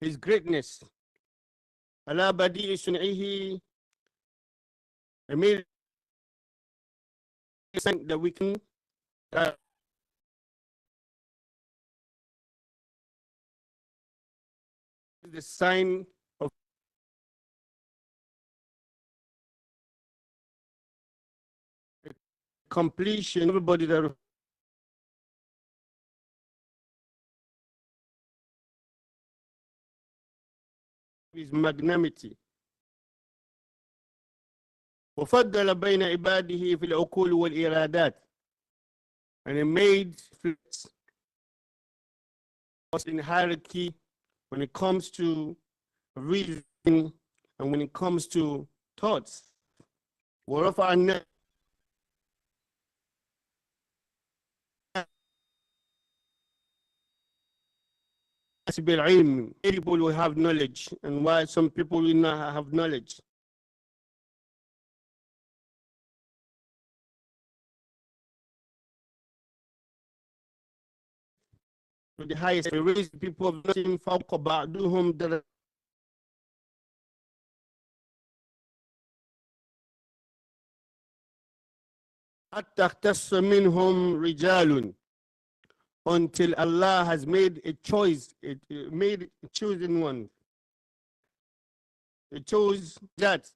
His greatness. Allah badi'i sun'ihi, made a sign that we can the sign of completion. Everybody that is magnanimity. وفضل بين عباده في العقول والإرادات, and he made in hierarchy when it comes to reasoning and when it comes to thoughts. ورفع الناس بالعلم. People will have knowledge, and why some people will not have knowledge. To the highest, we raise people of nothing فوق بعضهم درجات حتى اختص منهم رجال, until Allah has made a choice, it made a chosen one. It chose that,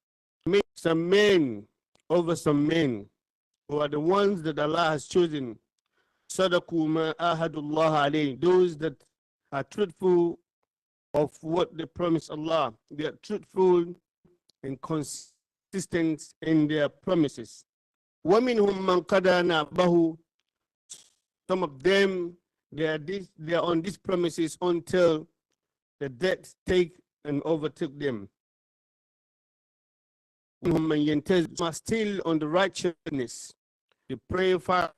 made some men over some men, who are the ones that Allah has chosen. صدقوا ما آهدوا الله عليه, those that are truthful of what they promise Allah. They are truthful and consistent in their promises. وَمِنْهُمْ مَنْ قَدَى نَعْبَهُ, some of them, they are on these promises until the death take and overtook them. وَمِنْهُمْ مَنْ يَنْتَزِعُ, are still on the righteousness. They pray for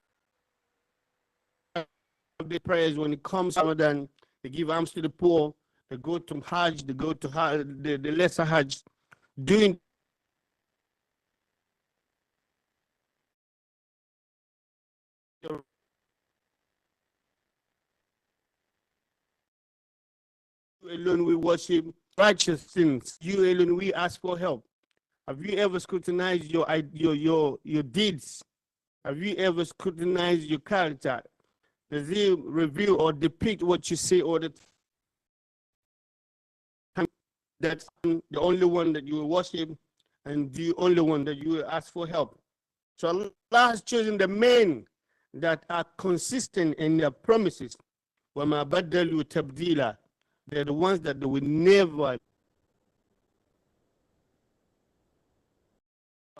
the prayers when it comes to Ramadan. They give alms to the poor. They go to Hajj. They go to the lesser Hajj. Doing you alone we worship righteous things. You alone we ask for help. Have you ever scrutinized your deeds? Have you ever scrutinized your character? Does it reveal or depict what you say all the time? That's the only one that you will worship and the only one that you will ask for help. So Allah has chosen the men that are consistent in their promises. وَمَا بَدَّلُوا تَبْدِيلًا, they're the ones that they will never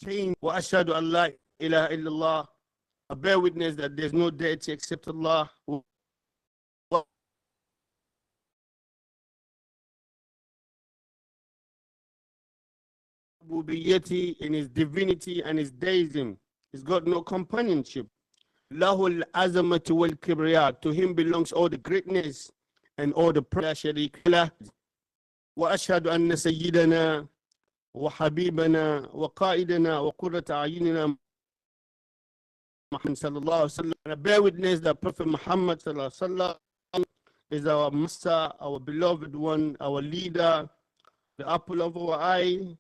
change. وَأَشْهَدُ أَنْ لَا إِلَهَ إِلَّا اللَّهِ, I bear witness that there's no deity except Allah. In his divinity and his deism, he's got no companionship. Lahul azamatu wal kibriya, to him belongs all the greatness and all the prayer. Sharika lah. Wa ashhadu anna sayyidana wa habibana wa qa'idana wa qurrata a'yunina Muhammad sallallahu alaihi wasallam. I bear witness that Prophet Muhammad sallallahu alaihi wasallam is our master, our beloved one, our leader, the apple of our eye.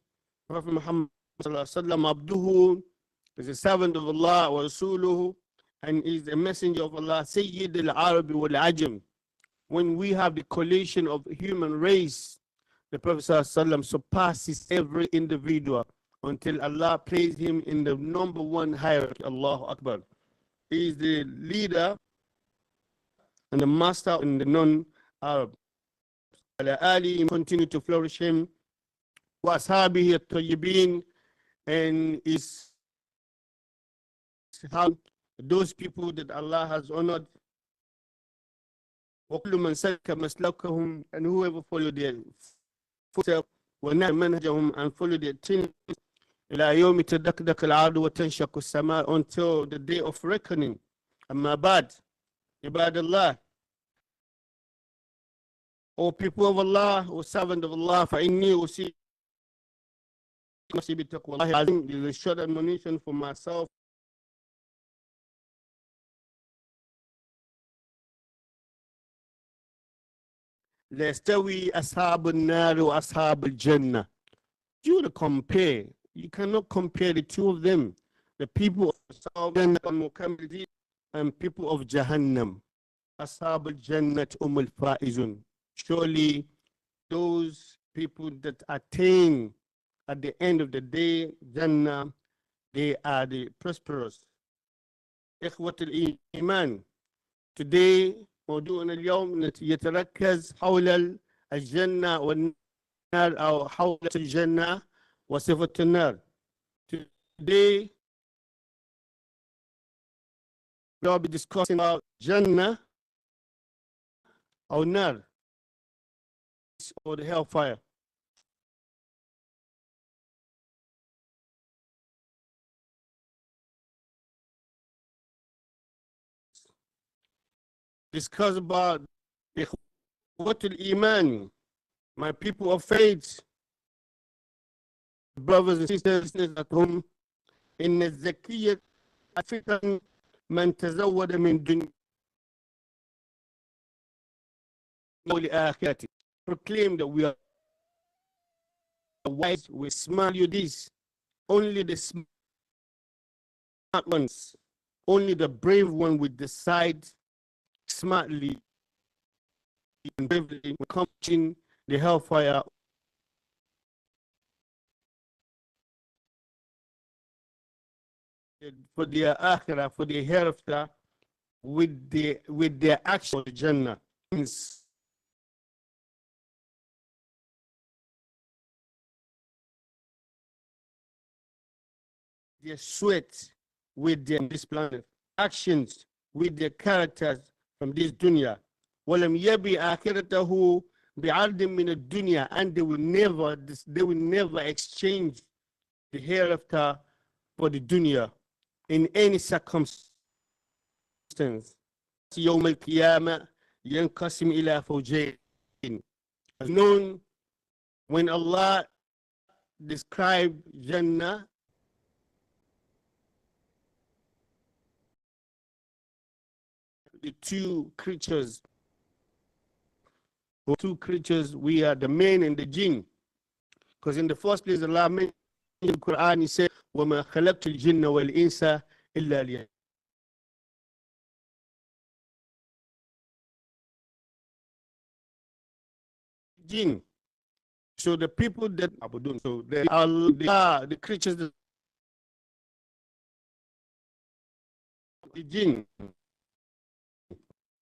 Prophet Muhammad sallallahu alaihi wasallam abduhu, is a servant of Allah, wa rasuluhu, and is a messenger of Allah. Sayyid al-Arabi wal-Ajam. When we have the collation of human race, the Prophet sallallahu alaihi wasallam surpasses every individual until Allah placed him in the number one hierarchy. Allahu Akbar. He is the leader and the master in the non-Arab. Ala Ali, continue to flourish him. Wa ashabihi at-tayyibin, and is how those people that Allah has honored. Wa kullu man salaka maslakahum, and whoever followed their footsteps, wa nahja manhajahum, and followed their teachings, ila yawmi tadakdak al-ardu wa tanshaqqu as-samaa, until the day of reckoning. Amma ba'd, ibadallah, O people of Allah, O servant of Allah, fa inni usi bi taqwa. This is a short admonition for myself لا يستوي أصحاب النار وأصحاب الجنة. You to compare, you cannot compare the two of them, the people of Jannah and people of Jahannam. أصحاب الجنة هم الفائزون. Surely those people that attain at the end of the day Jannah, they are the prosperous. إخوة الإيمان, today موضوعنا اليوم يتركز حول الجنة والنار أو حول الجنة وصفة النار. Today we'll be discussing about Jannah or Nar, or the hellfire. Discuss about what al-Iman, my people of faith, brothers and sisters at home. إن الزكية فتن من تزود من دنيا ولآخرته. Proclaim that we are wise, we smart. You this, only the smart ones, only the brave one will decide smartly and bravely accomplishing the hellfire for their akhirah, for their hereafter, with their action of Jannah. Their sweat with their this planet, actions with their characters from this dunya. ولم يبي آخرته بعرض من الدنيا, and they will never exchange the hereafter for the dunya in any circumstance. يوم القيامة ينقسم إلى فوجين. As known, when Allah described Jannah, the two creatures, we are the men and the jinn. Because in the first place, Allah mentioned in the Quran, He said, وَمَا خَلَقْتُ الْجِنَّ وَالْإِنسَ إِلَّا لِيَعْبُدُونِ. Jinn. So the people that are, so they are the creatures that the jinn.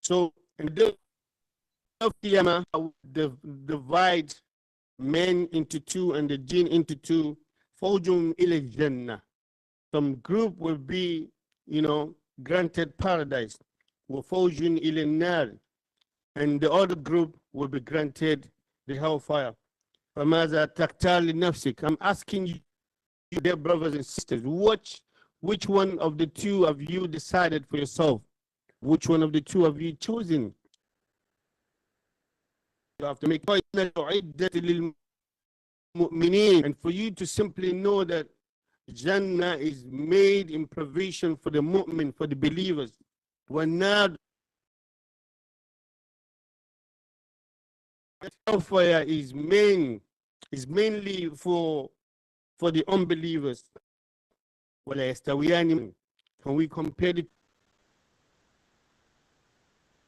So in the day of Qiyamah, divide men into two and the jinn into two. Fawjum ila Jannah. Some group will be, granted paradise. Fawjun ila Nar. And the other group will be granted the hellfire. فَمَاذَا تَقْتَالِ لِنَفْسِكَ. I'm asking you, dear brothers and sisters, which one of the two have you decided for yourself? Which one of the two have you chosen? You have to make choice. And for you to simply know that Jannah is made in provision for the mu'min, for the believers. When not, hellfire is mainly for the unbelievers. When we compare it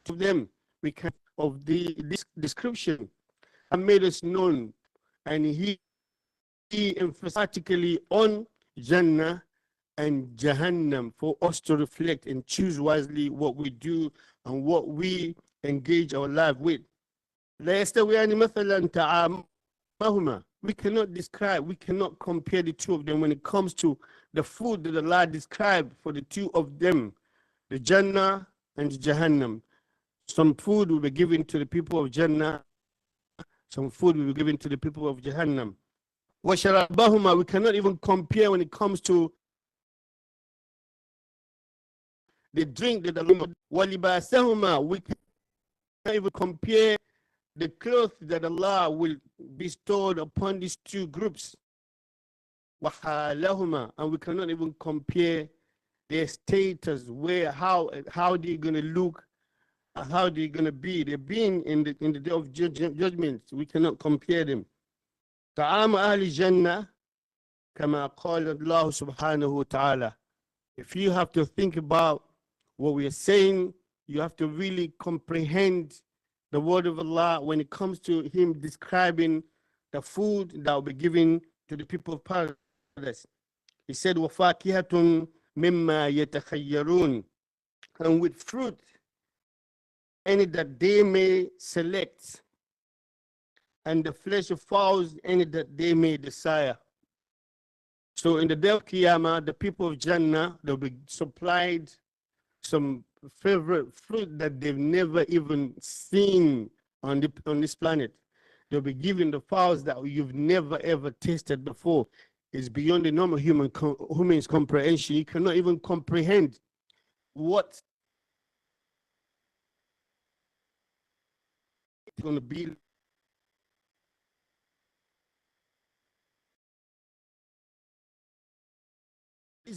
to them, we can of this description and made us known, and he emphatically on Jannah and Jahannam for us to reflect and choose wisely what we do and what we engage our life with. We cannot describe, we cannot compare the two of them when it comes to the food that Allah described for the two of them, the Jannah and the Jahannam. Some food will be given to the people of Jannah, some food will be given to the people of Jahannam. We cannot even compare when it comes to the drink that Allah, we cannot even compare the clothes that Allah will bestow upon these two groups. And we cannot even compare their status, how they're going to look how they're going to be. They're being in the day of judgment. We cannot compare them. طعام أهل الجنة كما قال الله سبحانه وتعالى. If you have to think about what we are saying, you have to really comprehend the word of Allah when it comes to him describing the food that will be given to the people of paradise. He said, وَفَاكِهَةٌ مِمَّا يَتَخَيَّرُونَ, and with fruit, any that they may select, and the flesh of fowls, any that they may desire. So in the day of Qiyamah, the people of Jannah, they'll be supplied some favorite fruit that they've never even seen on this planet. They'll be given the fowls that you've never ever tasted before. It's beyond the normal human's comprehension. You cannot even comprehend what it's going to be.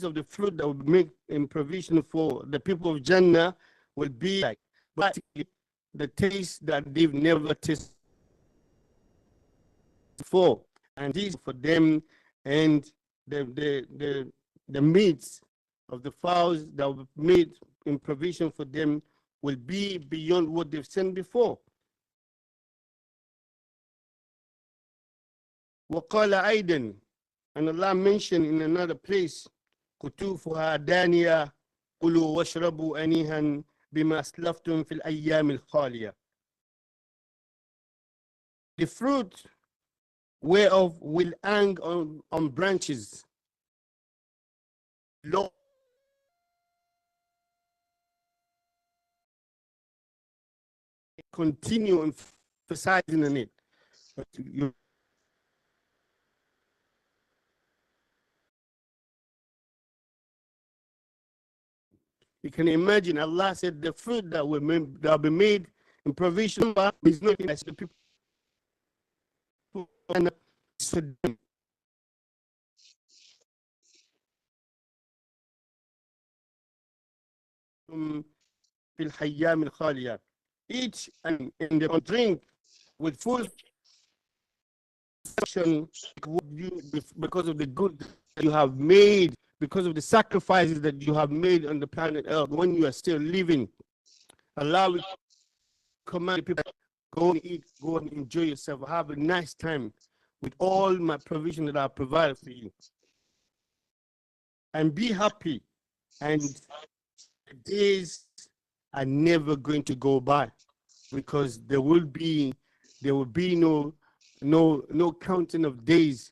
Of the fruit that will make in provision for the people of Jannah will be like, but the taste that they've never tasted before, and this for them, and the meats of the fowls that were made in provision for them will be beyond what they've seen before. وقال أيضا, and Allah mentioned in another place, قطوفها دانية كلوا واشربوا أنيها بما أسلفتم في الأيام الخالية. The fruit whereof will hang on branches, low, continue emphasizing on it. But you can imagine, Allah said the fruit that will be made in provision is not as the people and each and the drink with full because of the good that you have made, because of the sacrifices that you have made on the planet Earth when you are still living. Allah will command people, go and eat, go and enjoy yourself, have a nice time with all my provision that I provided for you. And be happy. And the days are never going to go by, because there will be no counting of days.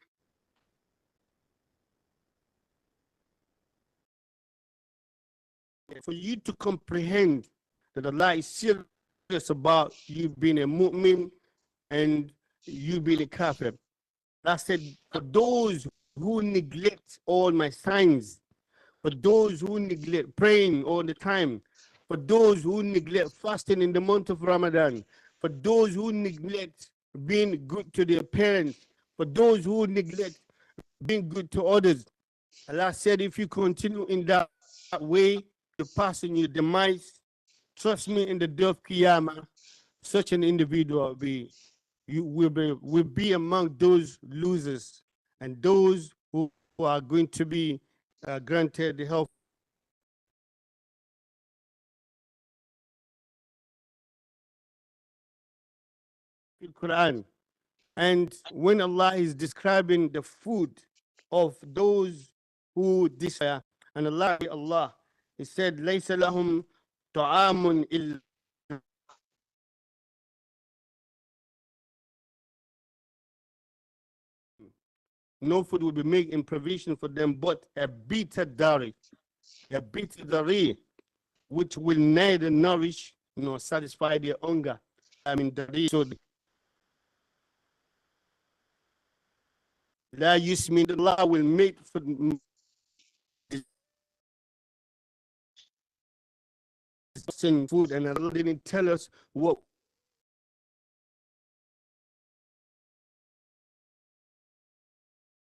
For you to comprehend that Allah is serious about you being a mu'min and you being a kafir. I said, for those who neglect all my signs, for those who neglect praying all the time, for those who neglect fasting in the month of Ramadan, for those who neglect being good to their parents, for those who neglect being good to others, Allah said, if you continue in that way, you pass on your demise. Trust me, in the day of Qiyamah, such an individual will be among those losers and those who are going to be granted the help. Quran. And when Allah is describing the food of those who desire, and Allah, He said, لَيْسَ لَهُمْ طَعَامٌ إِلَّا, no food will be made in provision for them but a bitter dari, which will neither nourish nor satisfy their hunger. I mean, so La yusmin, Allah will make for food, and Allah didn't tell us what.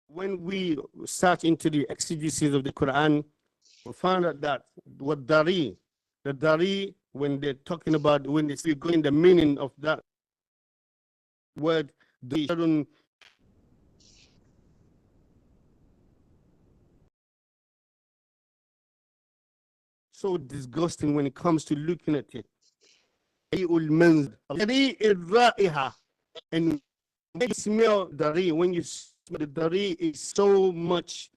When we search into the exegesis of the Quran, we found out that the dari when they're talking about, when they see going the meaning of that word, the so disgusting when it comes to looking at it. And when you smell dari, when you smell the dari is so much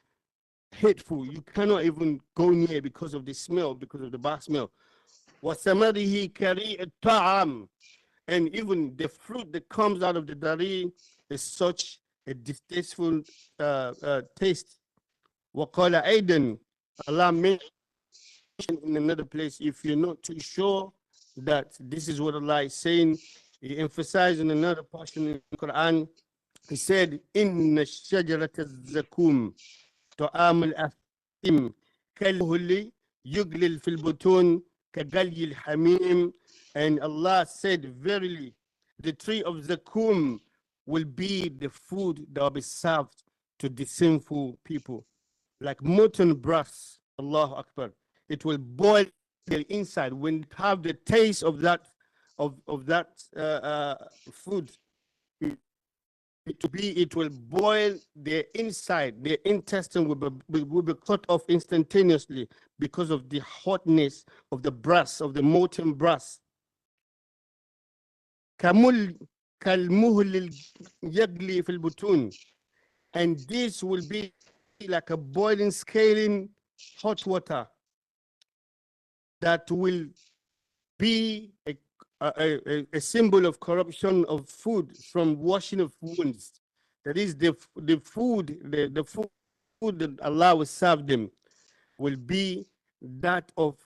hateful, you cannot even go near because of the smell, because of the bad smell. وَثَمَرِهِ كَرِيء الطَّعَامِ, and even the fruit that comes out of the dari is such a distasteful taste. وَقَالَ أَيْضًا, Allah mentioned in another place, if you're not too sure that this is what Allah is saying, He emphasized in another portion in the Quran, He said, إِنَّ الشَّجَرَةَ الزَّكُومِ طعام الأثيم كالهل يغلل في البطون كغلي الحميم. And Allah said, verily, the tree of Zakum will be the food that will be served to the sinful people, like molten brass. Allahu Akbar. It will boil the inside. When you have the taste of that food, it will boil their inside, their intestine will be cut off instantaneously because of the hotness of the brass, of the molten brass. كالمهل يغلي في البطون, and this will be like a boiling, scaling hot water that will be a symbol of corruption of food from washing of wounds. That is the food that Allah will serve them will be that of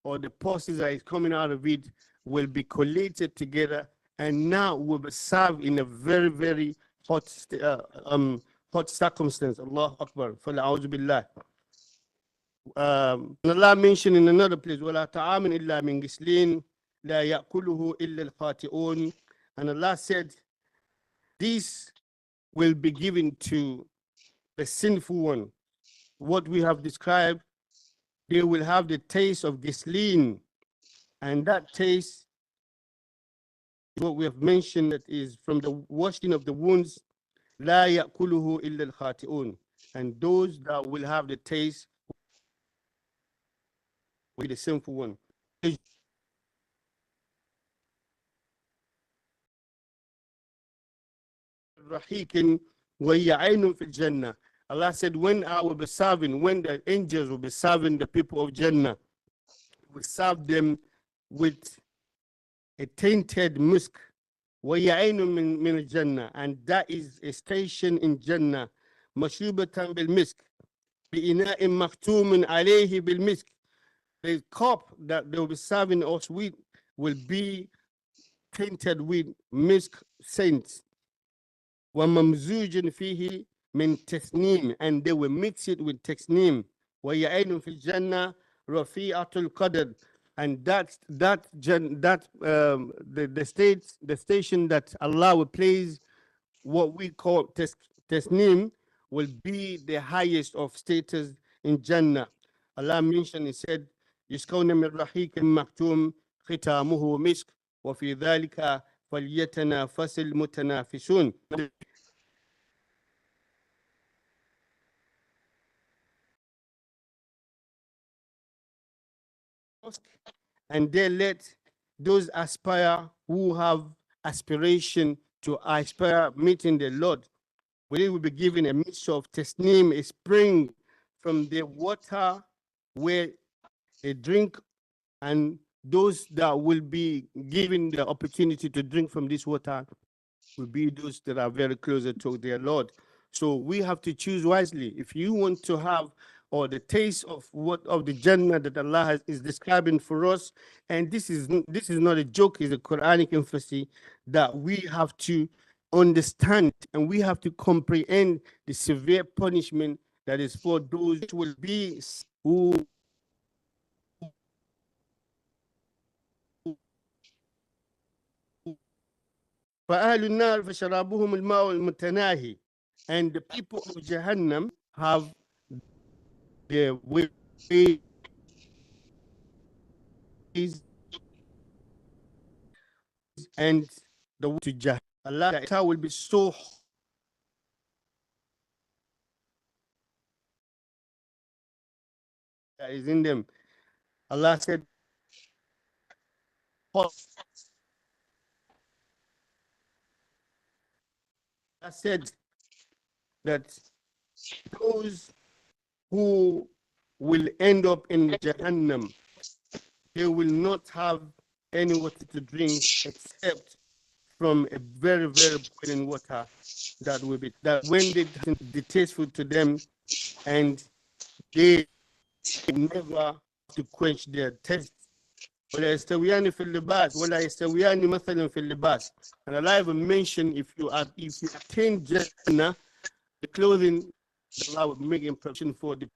or the pulses that is coming out of it will be collated together and now will be served in a very, very hot hot circumstance. Allah Akbar. Fala'auzu billah. Allah mentioned in another place, وَلَا طَعَامٍ إِلَّا مِنْ غِسْلِينٍ لَا يَأْكُلُهُ إِلَّا الْخَاطِئُونَ. And Allah said, this will be given to the sinful one. What we have described, they will have the taste of ghislin, and that taste, what we have mentioned, that is from the washing of the wounds, لَا يَأْكُلُهُ إِلَّا الْخَاطِئُونَ. And those that will have the taste with the sinful one. Allah said, when I will be serving, when the angels will be serving the people of Jannah, we serve them with a tainted musk. And that is a station in Jannah. مشروبة بالمسك بإناء مختوم عليه بالمسك. The cup that they will be serving us with will be tainted with musk scent. وممزوج فيه من تسنيم, and they will mix it with tasneem. ويعين في الجنة رفيعة القدر, and the station that Allah will place what we call tasneem will be the highest of status in Jannah. Allah mentioned, He said, يسقون من رحيق مختوم ختامه مسك وفي ذلك فليتنافس المتنافسون. And they let those aspire who have aspiration to aspire meeting the Lord, we will be given a mixture of tasneem, a spring from the water where they drink, and those that will be given the opportunity to drink from this water will be those that are very closer to their Lord. So we have to choose wisely. If you want to have or the taste of what of the Jannah that Allah is describing for us, and this is not a joke, it's a Quranic emphasis that we have to understand and we have to comprehend the severe punishment that is for those who will be who فأهل النار فشرابهم الماء المتناهي. And the people of Jahannam have their ways and the way to Jahannam. Allah will be so that is in them. Allah said, Allah said that those who will end up in Jahannam, they will not have any water to drink except from a very, very boiling water that will be that when they distasteful to them, and they never have to quench their thirst. ولا يستويان في اللباس ولا يستويان مثلا في اللباس. And Allah even mentioned if you attain Jannah, the clothing Allah will make impression for the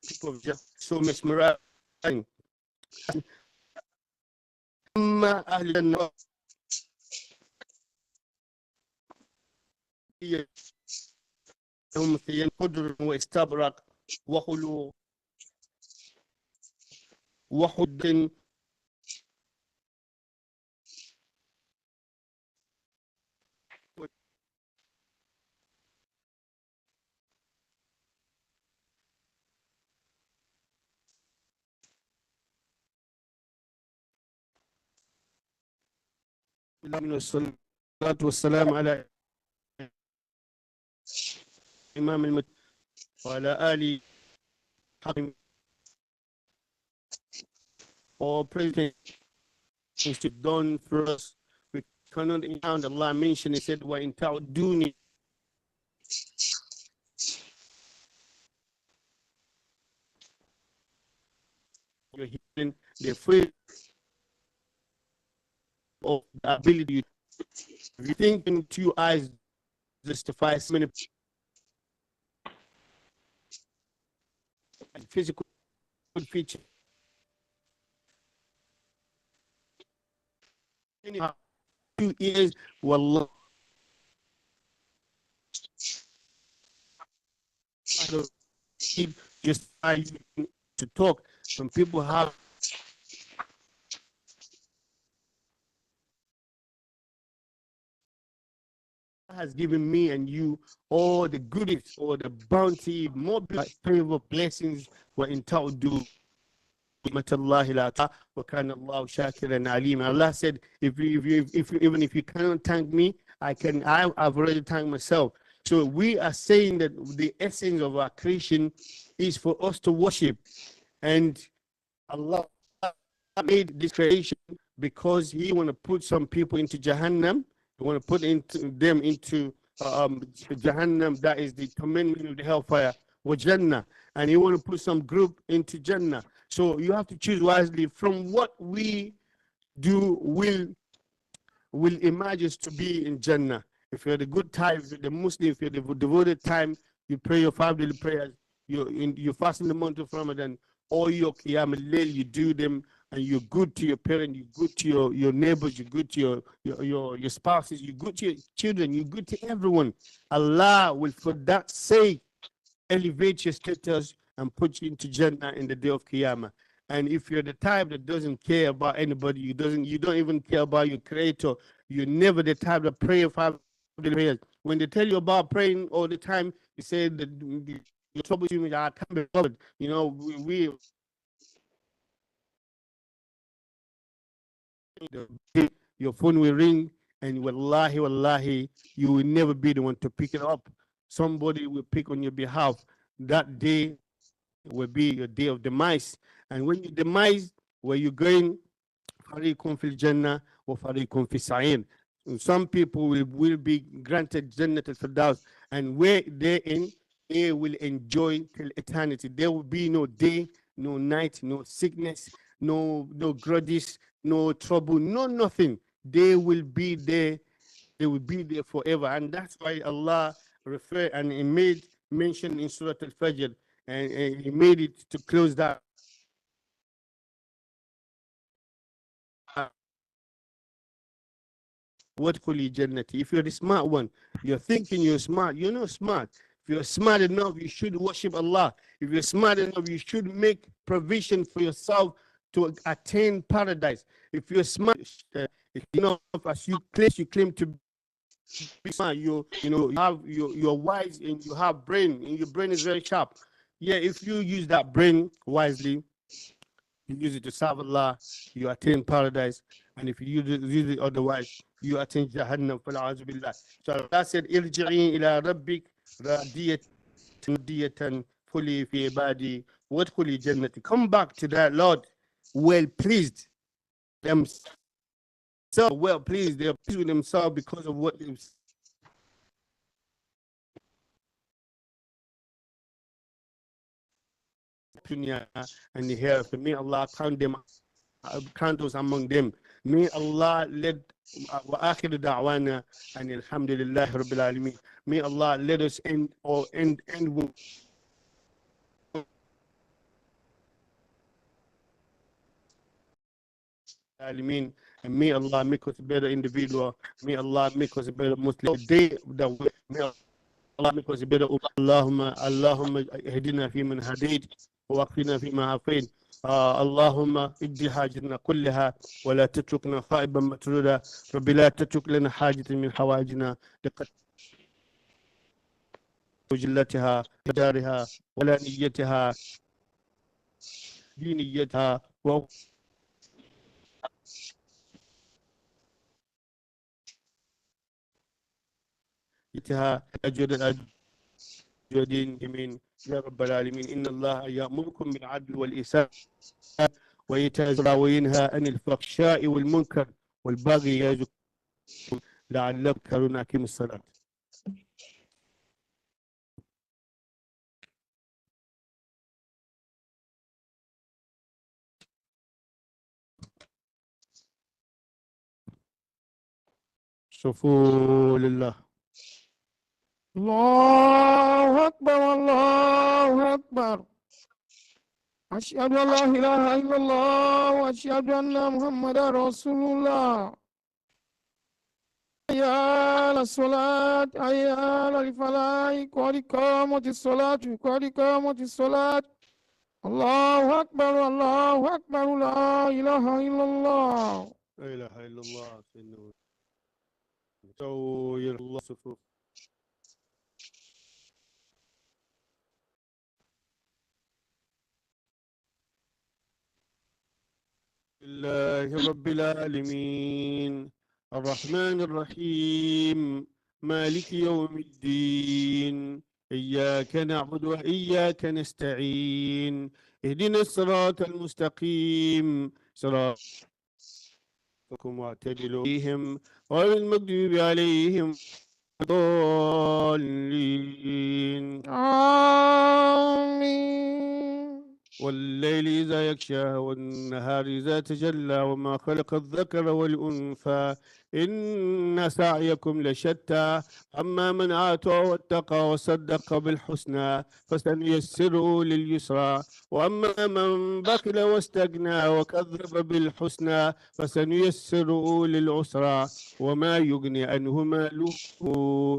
people of Jannah. So mesmerizing. أما أهل النار هم ثياب خضر واستبرق وحلو وحد من الصلاة والسلام على إمام المت وعلى آله حق or praise things to done for us. We cannot count. Allah mentioned, He said, "Wa in ta'uduni." You're healing the free of the ability. If you think in 2 eyes justify so many physical features. 2 ears, wallah, just to talk. When people have has given me and you all the goodies or the bounty, more favor, blessings, were in ta'udu. Allah said, if you even if you cannot thank me, I've already thanked myself. So we are saying that the essence of our creation is for us to worship, and Allah made this creation because He want to put some people into Jahannam. He want to put them into Jahannam, that is the commandment of the hellfire, or Jannah, and He want to put some group into Jannah. So you have to choose wisely from what we do will emerge us to be in Jannah. If you're the good type, if you're the Muslim, if you're the devoted time, you pray your 5 daily prayers, you fast in the month of Ramadan, all your Qiyam al-Layl, you do them, and you're good to your parents, you're good to your neighbors, you're good to your spouses, you're good to your children, you're good to everyone. Allah will, for that sake, elevate your status and put you into Jannah in the day of Qiyamah. And if you're the type that doesn't care about anybody, you don't even care about your Creator, you're never the type that pray 5 daily prayers. When they tell you about praying all the time, you say that your trouble, I can't be bothered. You know, we your phone will ring, and wallahi, wallahi, you will never be the one to pick it up. Somebody will pick on your behalf. That day will be your day of demise. And when you demise, where you're going, fariqun fil jannah or fariqun fil sa'in. Some people will be granted Jannah al-Firdaus, and where they're in, they will enjoy till eternity. There will be no day, no night, no sickness, no grudges, no trouble, no nothing. They will be there. They will be there forever, and that's why Allah referred and He made mention in Surah Al-Fajr, and He made it to close that. وادخلي جنتي. If you're the smart one, you're thinking you're smart, you're not smart. If you're smart enough, you should worship Allah. If you're smart enough, you should make provision for yourself to attain paradise. If you're smart enough, as you claim to be smart, you have you're wise and you have brain, and your brain is very sharp. Yeah, if you use that brain wisely, you use it to serve Allah, you attain paradise. And if you use it otherwise, you attain Jahannam. Billah. So Allah said, Irji'i ila rabbik radiyatan fully fi ibadi wadkhuli jannati. Come back to that Lord, well pleased themselves, well pleased. They're pleased with themselves because of what they've dunya and the hereafter. May Allah count us among them. May Allah let وآخر دعوانا أن الحمد لله رب العالمين. May Allah let us end with Alameen. And may Allah make us a better individual. May Allah make us a better Muslim. The day that may Allah make us a better. اللهم اهدنا فيمن هديت ووفقنا فيما عافيت. اللهم اقض حاجتنا كلها ولا تتركنا خائبا مطرودا. رب لا تترك لنا حاجة من حوائجنا لقد وجلتها دارها ولا نيتها دينيتها أجود الأجودين يمين يا رب العالمين. إن الله يأمركم بالعدل والإحسان وإيتاء الذي القربى وينهى عن الفحشاء والمنكر والبغي يعظكم لعلكم تذكرون. أقيموا الصلاة. صفوا لله. الله أكبر الله أكبر. أشهد أن لا إله إلا الله وأشهد أن محمدا رسول الله. حي على الصلاة حي على الفلاح قد قامت الصلاة قد قامت الصلاة. الله أكبر الله أكبر لا إله إلا الله. لا إله إلا الله. سووا الله صفوف. لله رب العالمين الرحمن الرحيم مالك يوم الدين إياك نعبد وإياك نستعين اهدنا الصراط المستقيم صراطكم واعتدلوا فيهم غير المغضوب عليهم الضالين. آمين. والليل إذا يغشى والنهار إذا تجلى وما خلق الذكر والأنثى إن سعيكم لشتى. أما من آتى واتقى وصدق بالحسنى فسنيسره لليسرى وأما من بخل واستغنى وكذب بالحسنى فسنيسره للعسرى. وما يغني عنه ماله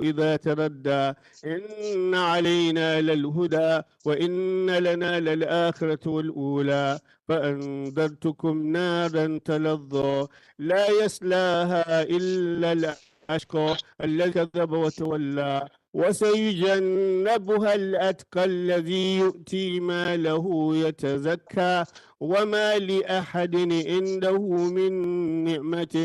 إذا تردى. إن علينا للهدى وإن لنا للآخرة والأولى. فأنذرتكم نارا تلظى لا يصلاها إلا الأشقى الذي كذب وتولى. وسيجنبها الأتقى الذي يؤتي ماله يتزكى. وما لأحد عنده من نعمة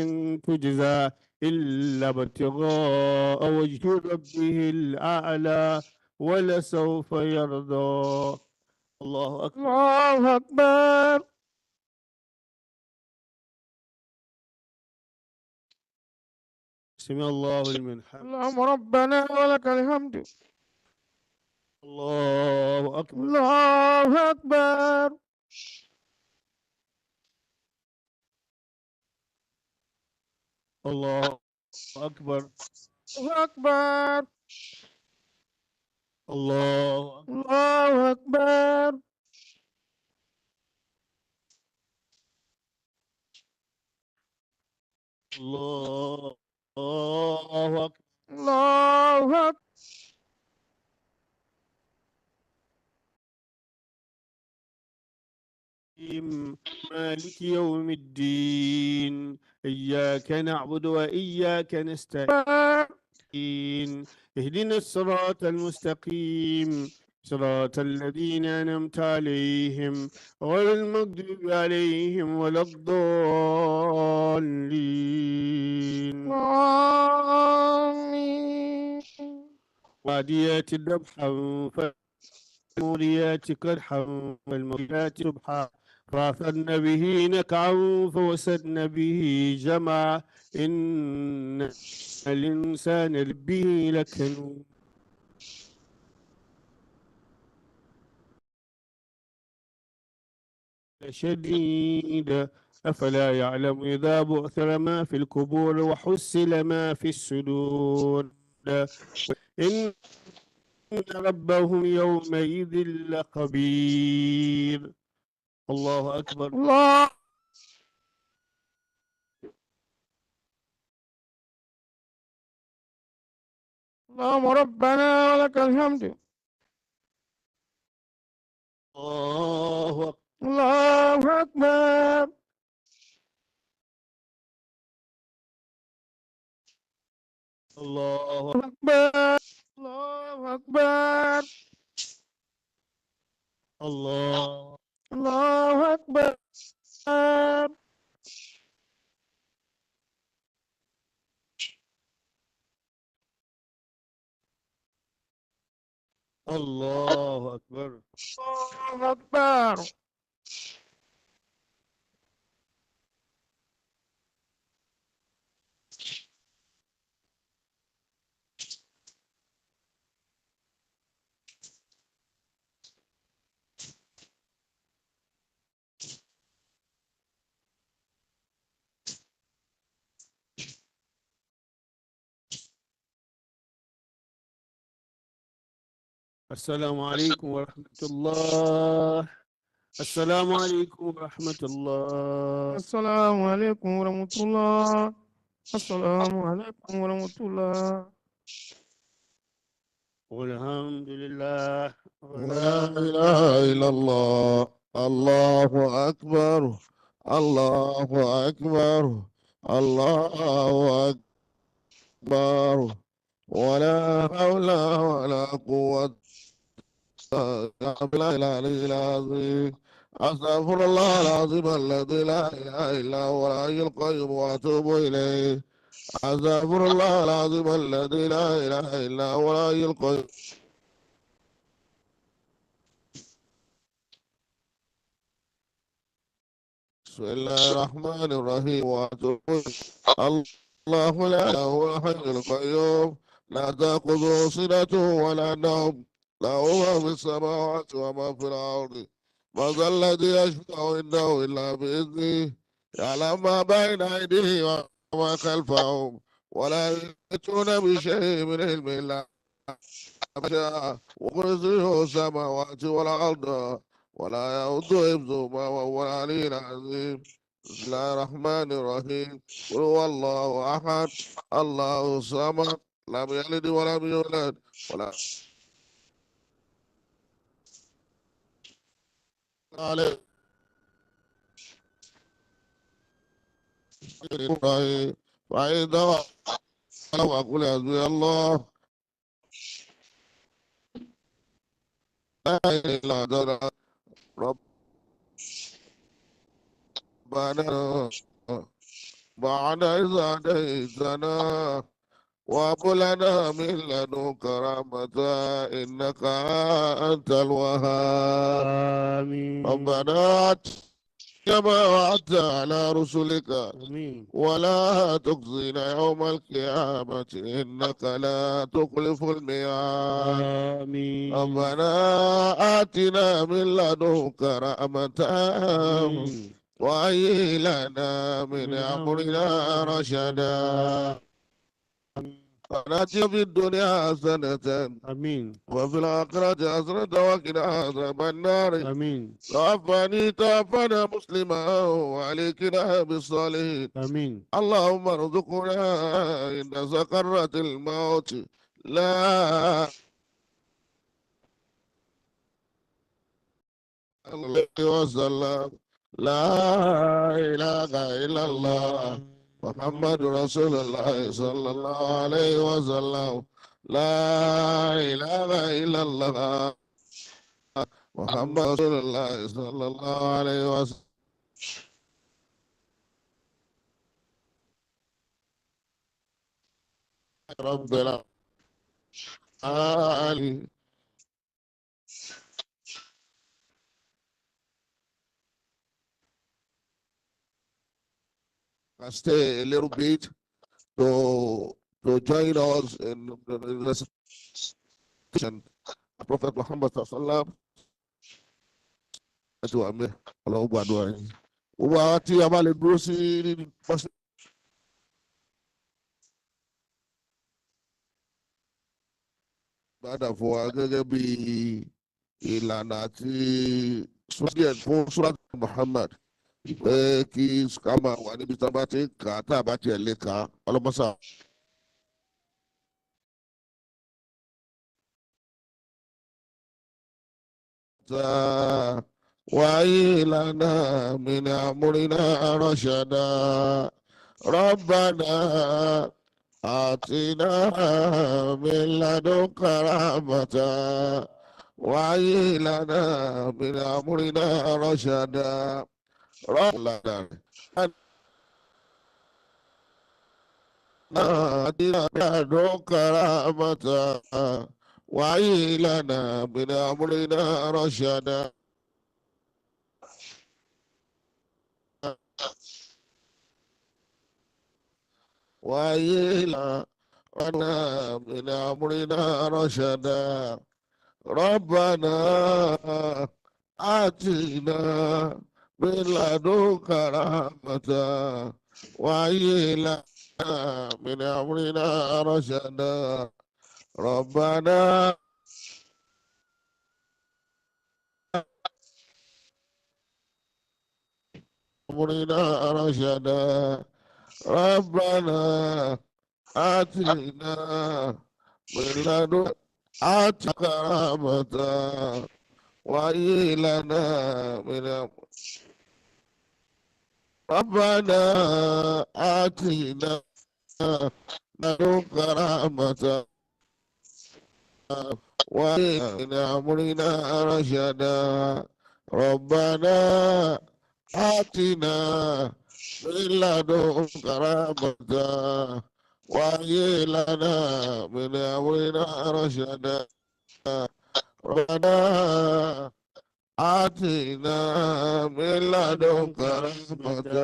تجزى إلا ابتغاء وجه ربه الأعلى ولسوف يرضى. الله أكبر. الله أكبر. سمع الله لمن حمده. اللهم ربنا ولك الحمد. الله أكبر. الله أكبر. الله أكبر. الله أكبر. الله أكبر. الله أكبر. الله الله أكبر. الله أكبر. مالك يوم الدين، إياك نعبد وإياك نستعين، اهدنا الصراط المستقيم، صراط الذين أنعمت عليهم غير المغضوب عليهم ولا الضالين. آمين. وعاديات ذبحا فالموريات قدحا فالموريات سبحا فأثرن به نقعا فوسدن به جمعا إن الإنسان لربه لكنود شديد أفلا يعلم إذا بعثر ما في القبور وحصل ما في الصدور إن ربهم يومئذ لخبير. الله أكبر. الله. اللهم ربنا ولك الحمد. الله أكبر. الله أكبر. الله أكبر. الله أكبر. الله الله أكبر. الله أكبر. الله أكبر. السلام عليكم ورحمة الله. السلام عليكم ورحمة الله. السلام عليكم ورحمة الله. السلام عليكم ورحمة الله. والحمد لله لا إله إلا الله. الله أكبر. الله أكبر. الله أكبر. ولا حول ولا قوة إلا بالله العلي العظيم. أستغفر الله العظيم الذي لا إله إلا هو الحي القيوم وأتوب إليه. أستغفر الله العظيم الذي لا إله إلا هو الحي القيوم. بسم الله الرحمن الرحيم وأتوب الله لا إله هو الحي القيوم لا تأخذه سنة ولا نوم له ما في السماوات وما في الأرض. من ذا الذي يشفع عنده إلا بإذنه يعلم ما بين أيديهم وما خلفهم ولا يأتون بشيء من علم إلا ما شاء وكرسيه السماوات والأرض ولا يؤد حفظهما وهو العلي العظيم. بسم الله الرحمن الرحيم. قل هو الله أحد الله الصمد لم يلد ولم يولد ولا عليه فإذا وأقول حسبي الله لا إله إلا أنت ربنا بعد إذ هديتنا وهب لنا من لدنك رحمة إنك أنت الوهاب. آمين. ربنا آتنا ما وعدت على رسلك آمين. ولا تخزنا يوم القيامة إنك لا تخلف الميعاد. آمين. ربنا آتنا من لدنك رحمة آمين. وهيئ لنا من أمرنا رشدا. ونأتي في الدنيا حسنة آمين وفي الآخرة حسنة وقنا عذاب النار آمين توفني توفنا مسلما وعليكنا بالصالحين آمين اللهم ارزقنا عند سكرة الموت لا الله وسلم لا إله إلا الله محمد رسول الله صلى الله عليه وسلم لا إله إلا الله محمد رسول الله صلى الله عليه وسلم رب العالمين. I stay a little bit to join us in the recitation of Prophet Muhammad sallallahu alaihi wasallam. Ọlọ́run gbàdúrà yín. Gbogbo àwọn tí a bá lè dúró sí pọ́sí. Gbàdà fún wa gẹ́gẹ́ bí ìlànà àti sọ́díẹ̀ fún Surah Muhammad. Pé kí ká máa wà níbi tí a bá ti ń kà á tá a bá tiẹ̀ lè kà á ọlọ́mọṣà. وهيئ لنا من أمرنا رشدا ربنا آتنا من لدنك رحمة وهيئ لنا من أمرنا رشدا ربنا آتنا من لدنك رحمة وهيئ لنا من أمرنا رشدا وهيئ لنا من أمرنا رشدا ربنا آتنا من لدنك رحمة وهيئ لنا من أمرنا رشدا ربنا أمرنا رشدا ربنا آتنا من لدنك كرامة وهيئ لنا من ربنا آتنا من كرامة وهيئ من أمرنا رشدا ربنا آتنا من لدنك رحمة وهيئ لنا من أمرنا رشدا ربنا آتنا من لدنك رحمة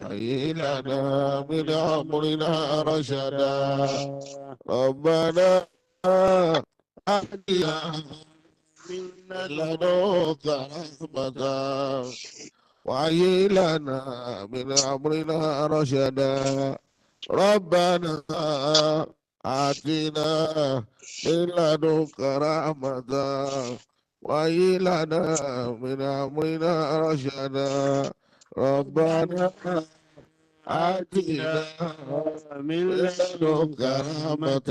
وهيئ لنا من أمرنا رشدا ربنا آتنا من لدنك رحمة وهيئ لنا من أمرنا رشدا ربنا آتنا من لدنك رحمة وهيئ لنا من أمرنا رشدا ربنا آتنا من لدنك رحمة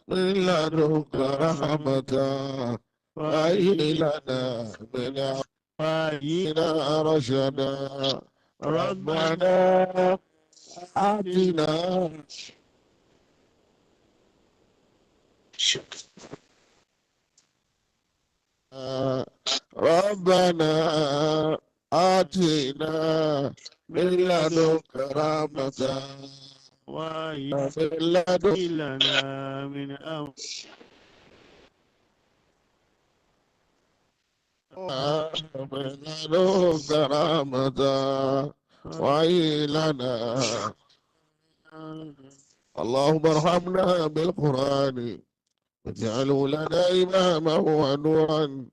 من لدنك رحمة وهيئ لنا من أمرنا رشدا ربنا آتنا ربنا آتنا من لدنك رحمة وهيئ لنا من أمر من لدنك رحمة وهيئ لنا اللهم ارحمنا بالقرآن واجعله لنا إماما ونورا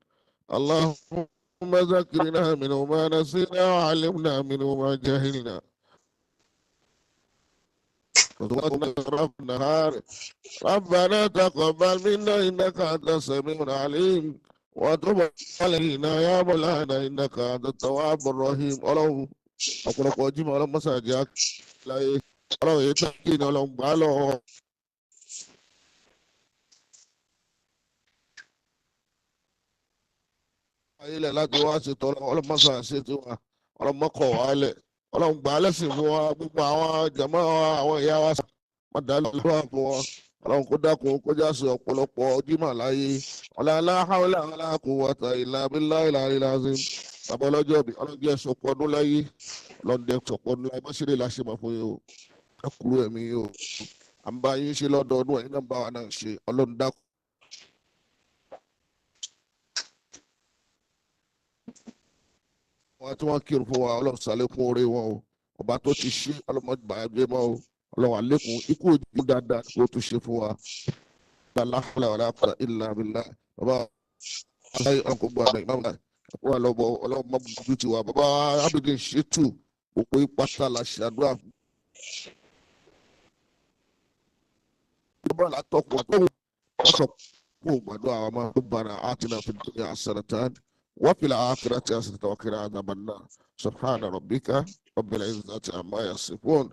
اللهم اللهم ذكرنا منه ما نسينا وعلمنا منه ما جهلنا وتوفنا في النهار ربنا تقبل منا إنك أنت السميع العليم وتب علينا يا مولانا إنك أنت التواب الرحيم. Ọlọ́run ọ̀pọ̀lọpọ̀ Jímọ̀ Ọlọ́run mọ́sàájá láyé Ọlọ́run èyí tán kí ni Ọlọ́run gbà á lọ́wọ́ ayélẹ̀ láti wá ṣètò Ọlọ́run mọ́sàá ṣe tí wa Ọlọ́run mọ́kọ̀ wálẹ̀ Ọlọ́run gbà á lẹ́sìn fún wa gbogbo àwọn jàmọ́ àwọn ìyá wa má dá lọ́wọ́ fún wọn Ọlọ́run kó dákun kó já sí ọ̀pọ̀lọpọ̀ Jímọ̀ láyé la hawla wala quwwata illa billahil aliyyil azim. Bàbá ọlọ́jọ́ bí ọlọ́jọ́ ẹ̀sọ̀pọ̀ ọdún láyé ọlọ́dẹ ẹ̀sọ̀pọ̀ ọdún láyé mọ́ṣẹ́lẹ̀ láṣẹ máa fún yín o ẹ kúrú ẹ̀mí yín o à ń bá yín ṣe lọ́dọọdún ẹ̀yin náà bá wa náà ṣe Ọlọ́run dákun. Wọ́n tí wọ́n kírun fún wa Ọlọ́run ṣàlékún oore wọn o ọba tó ti ṣe ọlọ́mọdé bàjẹ́ mọ́ o Ọlọ́run àlékún ikú ojú dáadáa kó tó ṣe fún wa. La hawla wala quwwata illa billah. Bàbá aláì ọkọ̀ gbọ́ àná ìmáàmù náà wà lọ́bọ̀ Ọlọ́run mọ́ bùdú tiwa bàbá Abidin Ṣètù òpó ìpátá la ṣàdúrà fún. Bàbá látọ̀kọ̀ tó wọ́n sọ fún gbàdúrà àwọn ọmọ Rabbana atina fid dunya hasanatan wa fil akhirati hasanatan wa qina adhaban nar. Subhana rabbika rabbil izzati amma yasifun.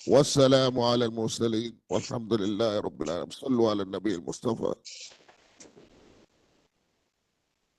والسلام على المرسلين والحمد لله رب العالمين. صلوا على النبي المصطفى.